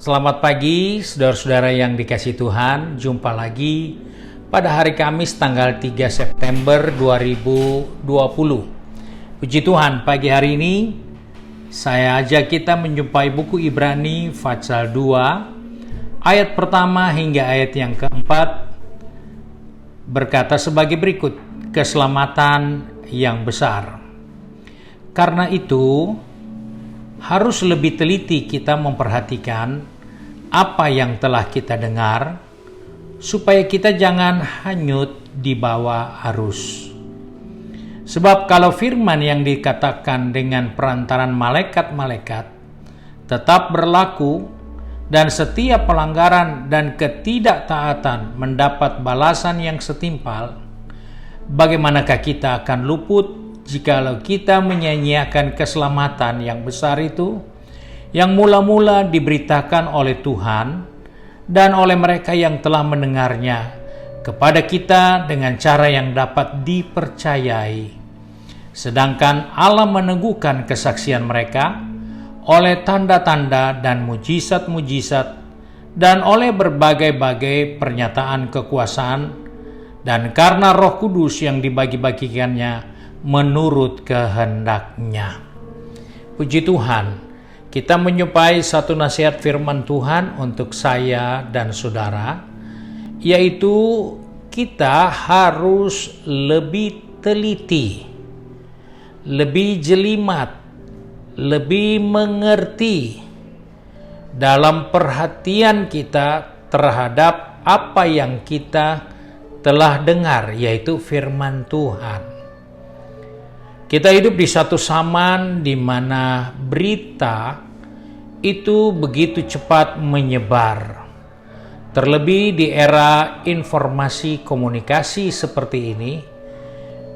Selamat pagi, saudara-saudara yang dikasihi Tuhan. Jumpa lagi pada hari Kamis tanggal 3 September 2020. Puji Tuhan, pagi hari ini saya ajak kita menjumpai buku Ibrani pasal 2, ayat pertama hingga ayat yang keempat, berkata sebagai berikut: keselamatan yang besar. Karena itu, harus lebih teliti kita memperhatikan apa yang telah kita dengar, supaya kita jangan hanyut di bawah arus. Sebab kalau firman yang dikatakan dengan perantaran malaikat-malaikat tetap berlaku, dan setiap pelanggaran dan ketidaktaatan mendapat balasan yang setimpal, bagaimanakah kita akan luput jikalau kita menyia-nyiakan keselamatan yang besar itu, yang mula-mula diberitakan oleh Tuhan dan oleh mereka yang telah mendengarnya kepada kita dengan cara yang dapat dipercayai. Sedangkan Allah meneguhkan kesaksian mereka oleh tanda-tanda dan mujizat-mujizat dan oleh berbagai-bagai pernyataan kekuasaan, dan karena Roh Kudus yang dibagi-bagikannya menurut kehendaknya. Puji Tuhan, kita menjumpai satu nasihat firman Tuhan untuk saya dan saudara, yaitu kita harus lebih teliti, lebih jelimat, lebih mengerti dalam perhatian kita terhadap apa yang kita telah dengar, yaitu firman Tuhan. Kita hidup di satu zaman di mana berita itu begitu cepat menyebar. Terlebih di era informasi komunikasi seperti ini,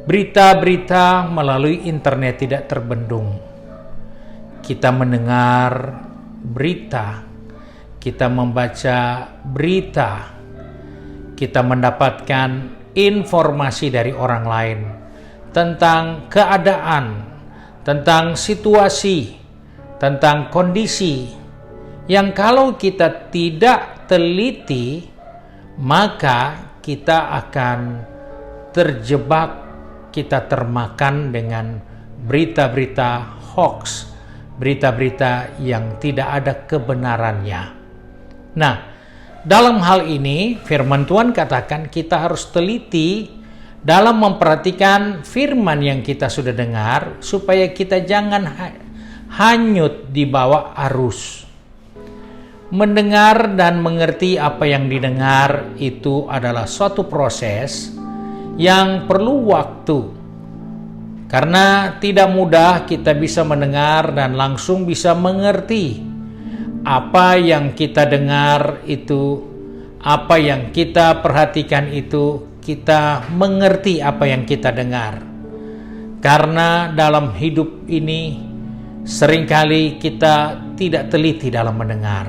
berita-berita melalui internet tidak terbendung. Kita mendengar berita, kita membaca berita, kita mendapatkan informasi dari orang lain tentang keadaan, tentang situasi, tentang kondisi yang kalau kita tidak teliti, maka kita akan terjebak, kita termakan dengan berita-berita hoax, berita-berita yang tidak ada kebenarannya. Nah, dalam hal ini firman Tuhan katakan kita harus teliti dalam memperhatikan firman yang kita sudah dengar, supaya kita jangan hanyut di bawah arus. Mendengar dan mengerti apa yang didengar itu adalah suatu proses yang perlu waktu, karena tidak mudah kita bisa mendengar dan langsung bisa mengerti apa yang kita dengar itu, apa yang kita perhatikan itu, kita mengerti apa yang kita dengar. Karena dalam hidup ini seringkali kita tidak teliti dalam mendengar.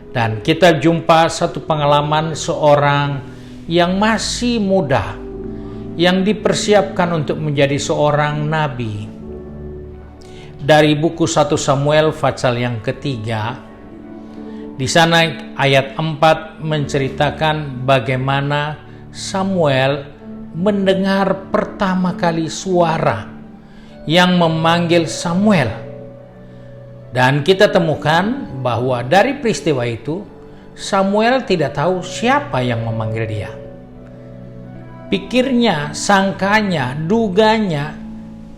Dan kita jumpa satu pengalaman seorang yang masih muda, yang dipersiapkan untuk menjadi seorang nabi. Dari buku 1 Samuel pasal yang ketiga, di sana ayat 4 menceritakan bagaimana Samuel mendengar pertama kali suara yang memanggil Samuel. Dan kita temukan bahwa dari peristiwa itu, Samuel tidak tahu siapa yang memanggil dia. Pikirnya, sangkanya, duganya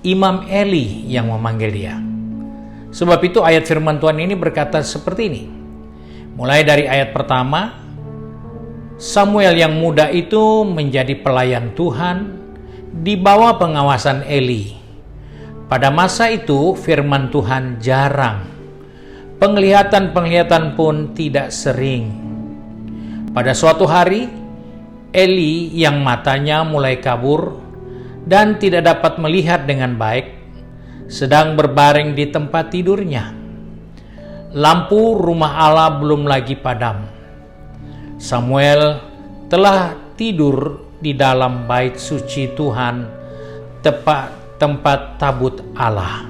Imam Eli yang memanggil dia. Sebab itu ayat firman Tuhan ini berkata seperti ini. Mulai dari ayat pertama, Samuel yang muda itu menjadi pelayan Tuhan di bawah pengawasan Eli. Pada masa itu firman Tuhan jarang, penglihatan-penglihatan pun tidak sering. Pada suatu hari, Eli yang matanya mulai kabur dan tidak dapat melihat dengan baik, sedang berbaring di tempat tidurnya. Lampu rumah Allah belum lagi padam. Samuel telah tidur di dalam bait suci Tuhan, tempat tabut Allah.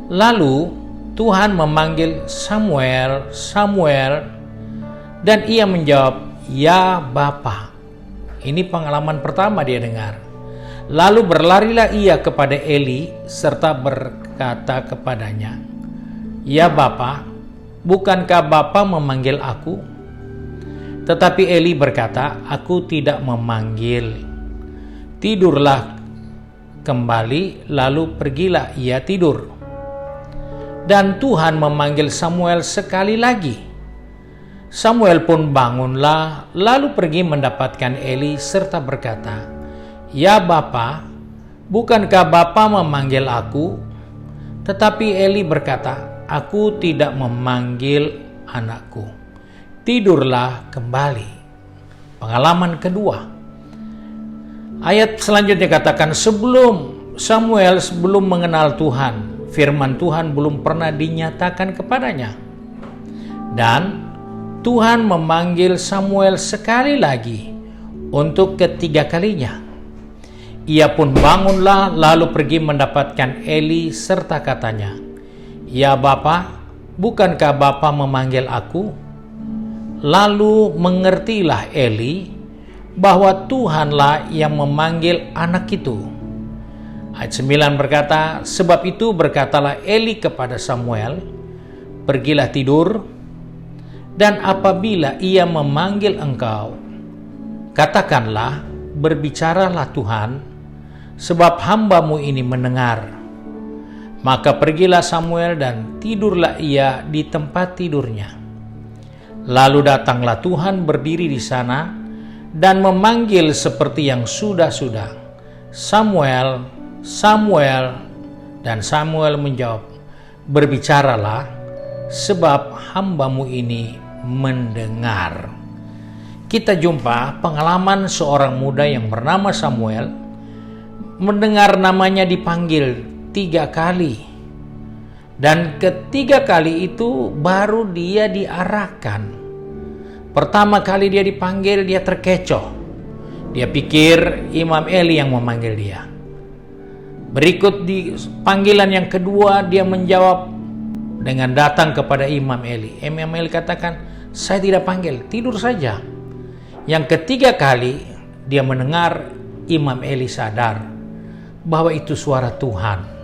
Lalu Tuhan memanggil Samuel, Samuel, dan ia menjawab, "Ya Bapa." Ini pengalaman pertama dia dengar. Lalu berlarilah ia kepada Eli serta berkata kepadanya, "Ya Bapa, bukankah Bapa memanggil aku?" Tetapi Eli berkata, "Aku tidak memanggil. Tidurlah kembali." Lalu pergilah ia tidur. Dan Tuhan memanggil Samuel sekali lagi. Samuel pun bangunlah, lalu pergi mendapatkan Eli serta berkata, "Ya Bapa, bukankah Bapa memanggil aku?" Tetapi Eli berkata, "Aku tidak memanggil anakku. Tidurlah kembali." Pengalaman kedua. Ayat selanjutnya katakan, Samuel sebelum mengenal Tuhan, firman Tuhan belum pernah dinyatakan kepadanya. Dan Tuhan memanggil Samuel sekali lagi untuk ketiga kalinya. Ia pun bangunlah lalu pergi mendapatkan Eli serta katanya, "Ya Bapa, bukankah Bapa memanggil aku?" Lalu mengertilah Eli bahwa Tuhanlah yang memanggil anak itu. Ayat 9 berkata, "Sebab itu berkatalah Eli kepada Samuel, pergilah tidur, dan apabila ia memanggil engkau, katakanlah, berbicaralah Tuhan, sebab hambamu ini mendengar." Maka pergilah Samuel dan tidurlah ia di tempat tidurnya. Lalu datanglah Tuhan berdiri di sana dan memanggil seperti yang sudah-sudah, "Samuel, Samuel." Dan Samuel menjawab, "Berbicaralah, sebab hambamu ini mendengar." Kita jumpa pengalaman seorang muda yang bernama Samuel mendengar namanya dipanggil 3 kali. Dan ketiga kali itu baru dia diarahkan. Pertama kali dia dipanggil, dia terkecoh. Dia pikir Imam Eli yang memanggil dia. Berikut di panggilan yang kedua, dia menjawab dengan datang kepada Imam Eli. Imam Eli katakan, "Saya tidak panggil, tidur saja." Yang ketiga kali, dia mendengar Imam Eli sadar bahwa itu suara Tuhan.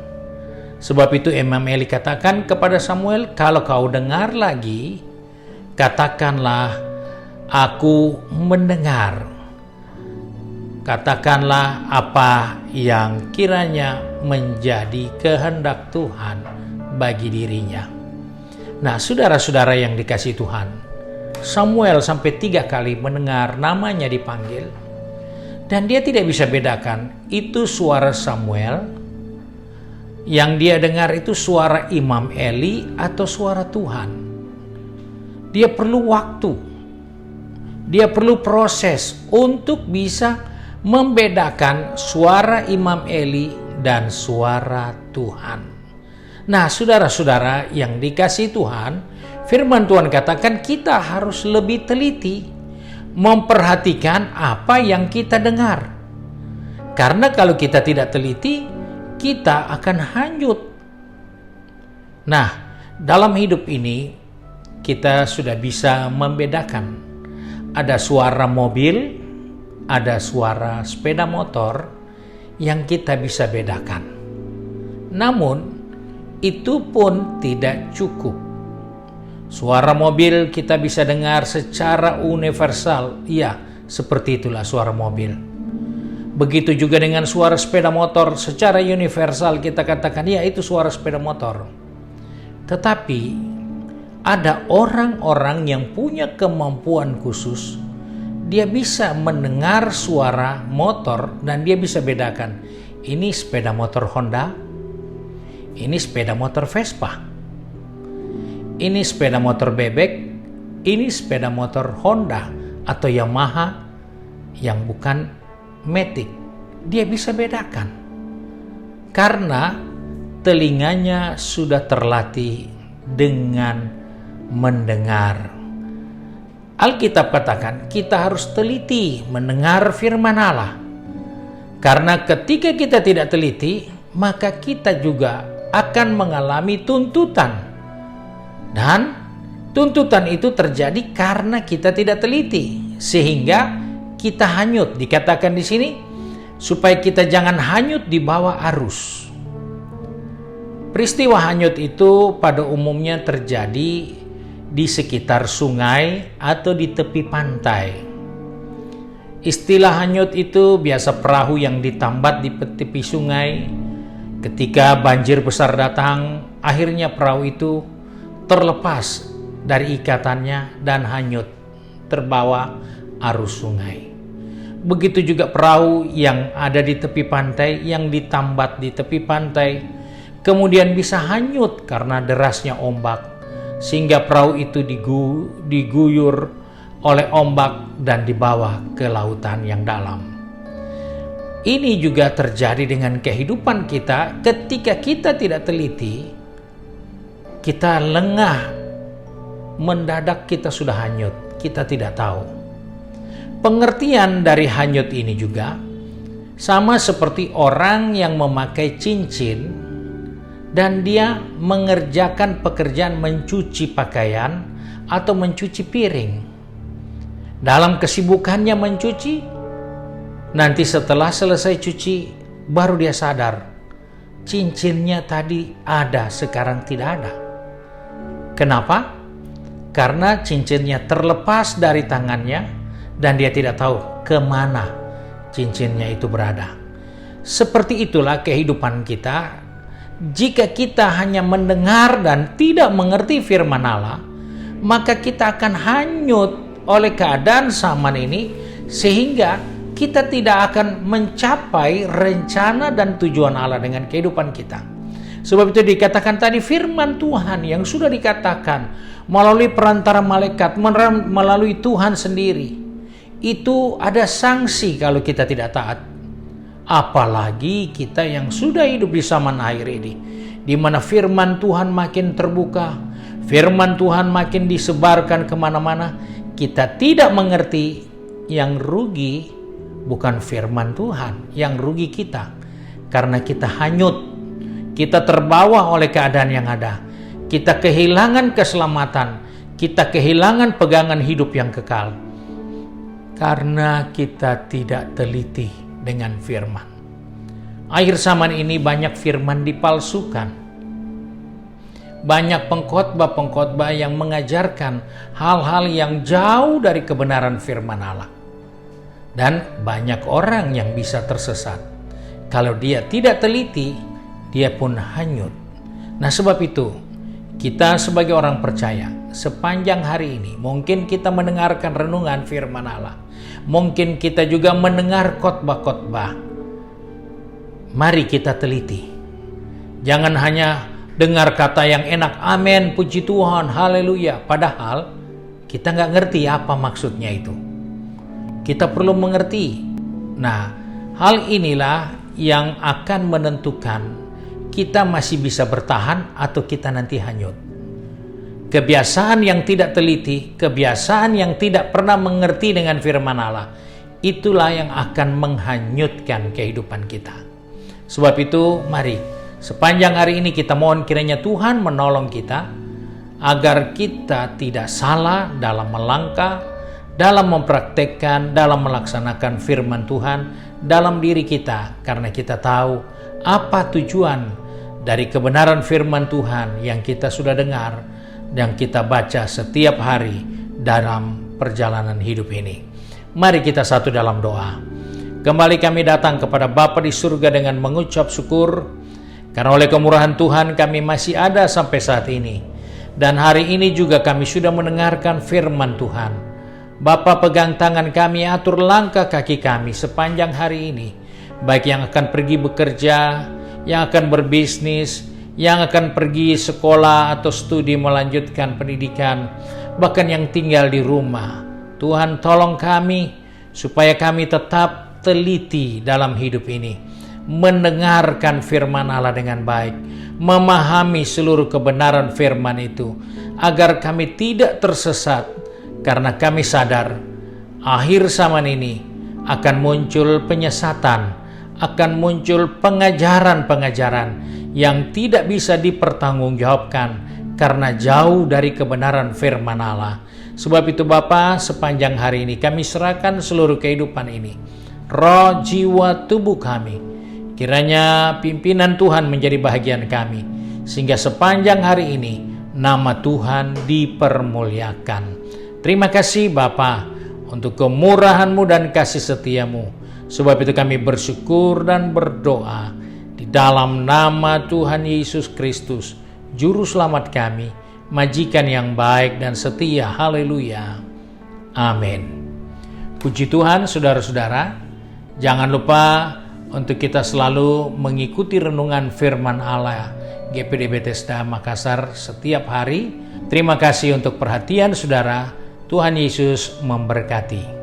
Sebab itu Imam Eli katakan kepada Samuel, "Kalau kau dengar lagi, katakanlah, aku mendengar. Katakanlah apa yang kiranya menjadi kehendak Tuhan bagi dirinya." Nah, saudara-saudara yang dikasihi Tuhan, Samuel sampai 3 kali mendengar namanya dipanggil, dan dia tidak bisa bedakan itu suara Samuel, yang dia dengar itu suara Imam Eli atau suara Tuhan. Dia perlu waktu, dia perlu proses untuk bisa membedakan suara Imam Eli dan suara Tuhan. Nah, saudara-saudara yang dikasihi Tuhan, firman Tuhan katakan kita harus lebih teliti memperhatikan apa yang kita dengar. Karena kalau kita tidak teliti, kita akan hanyut. Nah, dalam hidup ini kita sudah bisa membedakan. Ada suara mobil, ada suara sepeda motor yang kita bisa bedakan. Namun, itu pun tidak cukup. Suara mobil kita bisa dengar secara universal. Ya, seperti itulah suara mobil. Begitu juga dengan suara sepeda motor, secara universal kita katakan, ya itu suara sepeda motor. Tetapi, ada orang-orang yang punya kemampuan khusus. Dia bisa mendengar suara motor dan dia bisa bedakan, ini sepeda motor Honda, ini sepeda motor Vespa, ini sepeda motor bebek, ini sepeda motor Honda atau Yamaha yang bukan Matic. Dia bisa bedakan karena telinganya sudah terlatih dengan mendengar. Alkitab katakan kita harus teliti mendengar firman Allah. Karena ketika kita tidak teliti, maka kita juga akan mengalami tuntutan Dan tuntutan itu terjadi karena kita tidak teliti, sehingga kita hanyut. Dikatakan di sini supaya kita jangan hanyut di bawah arus. Peristiwa hanyut itu pada umumnya terjadi di sekitar sungai atau di tepi pantai. Istilah hanyut itu biasa perahu yang ditambat di tepi sungai. Ketika banjir besar datang, akhirnya perahu itu terlepas dari ikatannya dan hanyut, terbawa arus sungai. Begitu juga perahu yang ada di tepi pantai, yang ditambat di tepi pantai, kemudian bisa hanyut karena derasnya ombak, sehingga perahu itu diguyur oleh ombak dan dibawa ke lautan yang dalam. Ini juga terjadi dengan kehidupan kita. Ketika kita tidak teliti, kita lengah, mendadak kita sudah hanyut, kita tidak tahu. Pengertian dari hanyut ini juga sama seperti orang yang memakai cincin dan dia mengerjakan pekerjaan mencuci pakaian atau mencuci piring. Dalam kesibukannya mencuci, nanti setelah selesai cuci baru dia sadar cincinnya tadi ada, sekarang tidak ada. Kenapa? Karena cincinnya terlepas dari tangannya dan dia tidak tahu kemana cincinnya itu berada. Seperti itulah kehidupan kita. Jika kita hanya mendengar dan tidak mengerti firman Allah, maka kita akan hanyut oleh keadaan zaman ini, sehingga kita tidak akan mencapai rencana dan tujuan Allah dengan kehidupan kita. Sebab itu dikatakan tadi, firman Tuhan yang sudah dikatakan melalui perantara malaikat, melalui Tuhan sendiri, itu ada sanksi kalau kita tidak taat. Apalagi kita yang sudah hidup di zaman akhir ini, di mana firman Tuhan makin terbuka, firman Tuhan makin disebarkan kemana-mana, kita tidak mengerti. Yang rugi bukan firman Tuhan, yang rugi kita, karena kita hanyut, kita terbawa oleh keadaan yang ada, kita kehilangan keselamatan, kita kehilangan pegangan hidup yang kekal, karena kita tidak teliti dengan firman. Akhir zaman ini banyak firman dipalsukan, banyak pengkhotbah-pengkhotbah yang mengajarkan hal-hal yang jauh dari kebenaran firman Allah. Dan banyak orang yang bisa tersesat. Kalau dia tidak teliti, dia pun hanyut. Nah, sebab itu, kita sebagai orang percaya, sepanjang hari ini, mungkin kita mendengarkan renungan firman Allah. Mungkin kita juga mendengar khotbah-khotbah. Mari kita teliti. Jangan hanya dengar kata yang enak, amin, puji Tuhan, haleluya. Padahal kita nggak ngerti apa maksudnya itu. Kita perlu mengerti. Nah, hal inilah yang akan menentukan kita masih bisa bertahan atau kita nanti hanyut. Kebiasaan yang tidak teliti, kebiasaan yang tidak pernah mengerti dengan firman Allah, itulah yang akan menghanyutkan kehidupan kita. Sebab itu, mari sepanjang hari ini kita mohon kiranya Tuhan menolong kita agar kita tidak salah dalam melangkah, dalam mempraktekkan, dalam melaksanakan firman Tuhan dalam diri kita, karena kita tahu apa tujuan dari kebenaran firman Tuhan yang kita sudah dengar dan kita baca setiap hari dalam perjalanan hidup ini. Mari kita satu dalam doa. Kembali kami datang kepada Bapa di surga dengan mengucap syukur karena oleh kemurahan Tuhan kami masih ada sampai saat ini, dan hari ini juga kami sudah mendengarkan firman Tuhan. Bapa, pegang tangan kami, atur langkah kaki kami sepanjang hari ini, baik yang akan pergi bekerja, yang akan berbisnis, yang akan pergi sekolah atau studi melanjutkan pendidikan, bahkan yang tinggal di rumah. Tuhan, tolong kami supaya kami tetap teliti dalam hidup ini, mendengarkan firman Allah dengan baik, memahami seluruh kebenaran firman itu, agar kami tidak tersesat. Karena kami sadar akhir zaman ini akan muncul penyesatan, akan muncul pengajaran-pengajaran yang tidak bisa dipertanggungjawabkan karena jauh dari kebenaran firman Allah. Sebab itu Bapa, sepanjang hari ini kami serahkan seluruh kehidupan ini, roh, jiwa, tubuh kami. Kiranya pimpinan Tuhan menjadi bahagian kami, sehingga sepanjang hari ini nama Tuhan dipermuliakan. Terima kasih Bapa untuk kemurahan-Mu dan kasih setia-Mu. Sebab itu kami bersyukur dan berdoa di dalam nama Tuhan Yesus Kristus, Juru Selamat kami, Majikan yang baik dan setia. Haleluya. Amin. Puji Tuhan, saudara-saudara. Jangan lupa untuk kita selalu mengikuti renungan firman Allah GPD Bethesda Makassar setiap hari. Terima kasih untuk perhatian saudara. Tuhan Yesus memberkati.